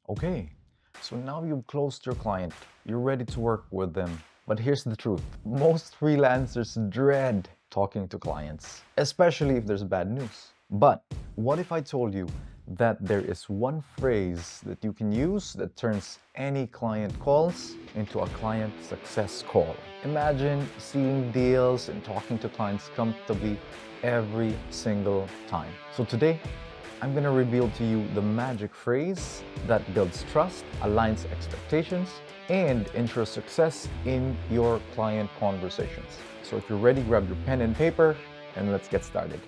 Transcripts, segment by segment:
Okay, so now you've closed your client, you're ready to work with them. But here's the truth, most freelancers dread talking to clients, especially if there's bad news. But what if I told you that there is one phrase that you can use that turns any client calls into a client success call? Imagine seeing deals and talking to clients comfortably every single time. So today, I'm going to reveal to you the magic phrase that builds trust, aligns expectations, and ensures success in your client conversations. So if you're ready, grab your pen and paper and let's get started.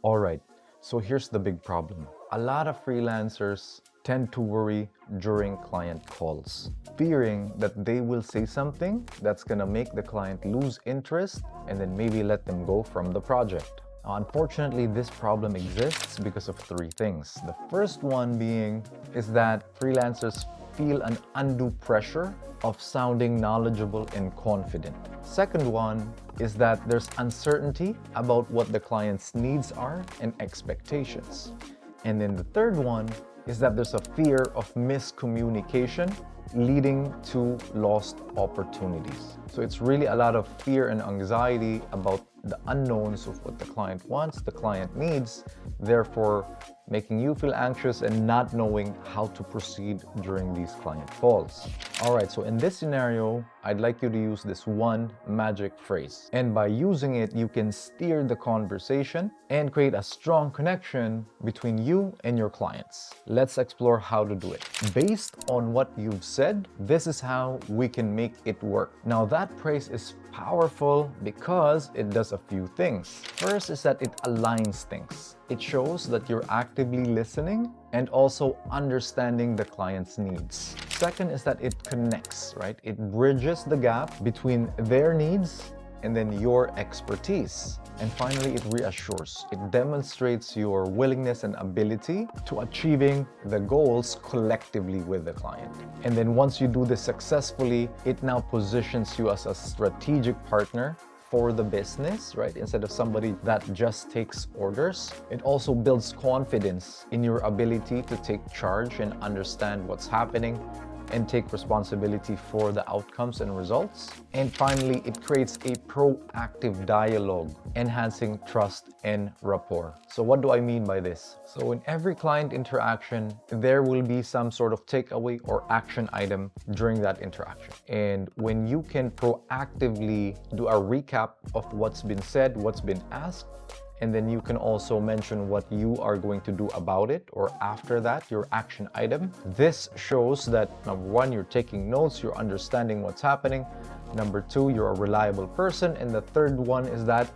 All right, so here's the big problem. A lot of freelancers tend to worry during client calls, fearing that they will say something that's gonna make the client lose interest and then maybe let them go from the project. Unfortunately, this problem exists because of three things. The first one being is that freelancers feel an undue pressure of sounding knowledgeable and confident. Second one is that there's uncertainty about what the client's needs are and expectations. And then the third one is that there's a fear of miscommunication leading to lost opportunities. So it's really a lot of fear and anxiety about the unknowns of what the client wants, the client needs, therefore making you feel anxious and not knowing how to proceed during these client calls. All right, so in this scenario, I'd like you to use this one magic phrase. And by using it, you can steer the conversation and create a strong connection between you and your clients. Let's explore how to do it. Based on what you've said, this is how we can make it work. Now that phrase is powerful because it does a few things. First is that it aligns things. It shows that you're actively listening and also understanding the client's needs. Second is that it connects, right? It bridges the gap between their needs and then your expertise. And finally, it reassures. It demonstrates your willingness and ability to achieving the goals collectively with the client. And then once you do this successfully, it now positions you as a strategic partner for the business, right? Instead of somebody that just takes orders. It also builds confidence in your ability to take charge and understand what's happening and take responsibility for the outcomes and results. And finally, it creates a proactive dialogue, enhancing trust and rapport. So what do I mean by this? So in every client interaction, there will be some sort of takeaway or action item during that interaction. And when you can proactively do a recap of what's been said, what's been asked, and then you can also mention what you are going to do about it, or after that, your action item. This shows that number one, you're taking notes, you're understanding what's happening. Number two, you're a reliable person. And the third one is that,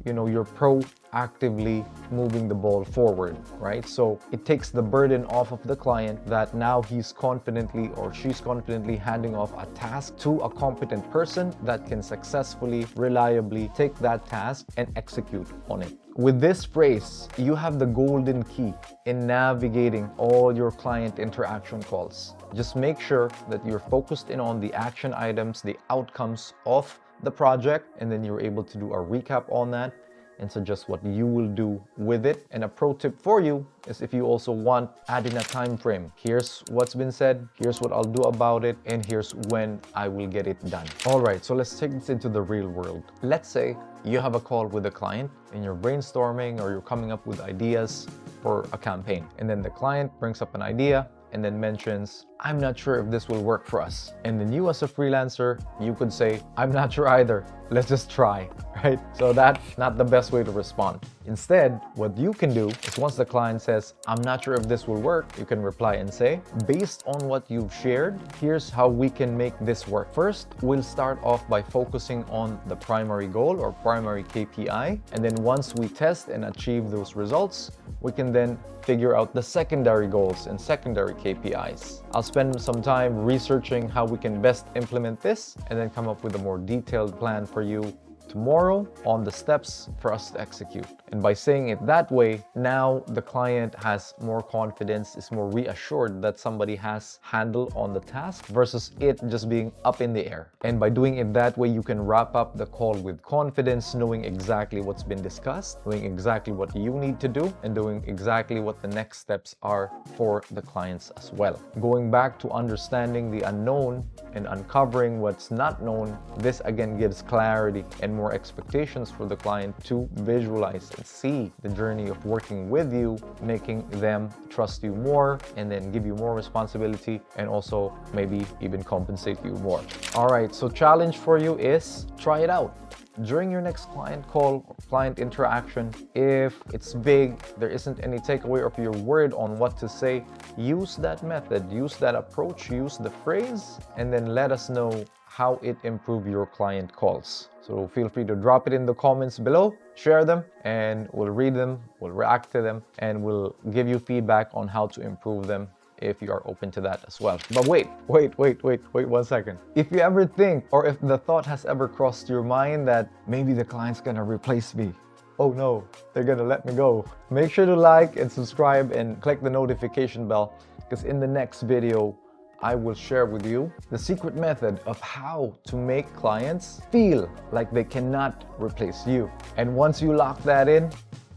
you're proactively moving the ball forward, right? So it takes the burden off of the client that now he's confidently or she's confidently handing off a task to a competent person that can successfully, reliably take that task and execute on it. With this phrase, you have the golden key in navigating all your client interaction calls. Just make sure that you're focused in on the action items, the outcomes of the project, and then you're able to do a recap on that and suggest what you will do with it. And a pro tip for you is if you also want add in a time frame. Here's what's been said, here's what I'll do about it, and here's when I will get it done. All right, so let's take this into the real world. Let's say you have a call with a client and you're brainstorming or you're coming up with ideas for a campaign. And then the client brings up an idea and then mentions, I'm not sure if this will work for us. And then you as a freelancer, you could say, I'm not sure either. Let's just try, right? So that's not the best way to respond. Instead, what you can do is once the client says, I'm not sure if this will work, you can reply and say, based on what you've shared, here's how we can make this work. First, we'll start off by focusing on the primary goal or primary KPI. And then once we test and achieve those results, we can then figure out the secondary goals and secondary KPIs. I'll spend some time researching how we can best implement this and then come up with a more detailed plan for you tomorrow on the steps for us to execute. And by saying it that way, now the client has more confidence, is more reassured that somebody has handle on the task versus it just being up in the air. And by doing it that way, you can wrap up the call with confidence, knowing exactly what's been discussed, knowing exactly what you need to do, and doing exactly what the next steps are for the clients as well. Going back to understanding the unknown and uncovering what's not known, this again gives clarity and more expectations for the client to visualize and see the journey of working with you, making them trust you more and then give you more responsibility and also maybe even compensate you more. All right, so challenge for you is try it out. During your next client call or client interaction, if it's vague, there isn't any takeaway or if you're worried on what to say, use that method, use that approach, use the phrase, and then let us know how it improved your client calls. So feel free to drop it in the comments below, share them, and we'll read them, we'll react to them, and we'll give you feedback on how to improve them if you are open to that as well. But wait 1 second. If you ever think, or if the thought has ever crossed your mind that maybe the client's gonna replace me, oh no, they're gonna let me go, make sure to like and subscribe and click the notification bell, because in the next video, I will share with you the secret method of how to make clients feel like they cannot replace you. And once you lock that in,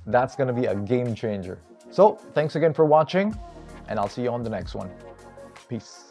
that's gonna be a game changer. So thanks again for watching, and I'll see you on the next one. Peace.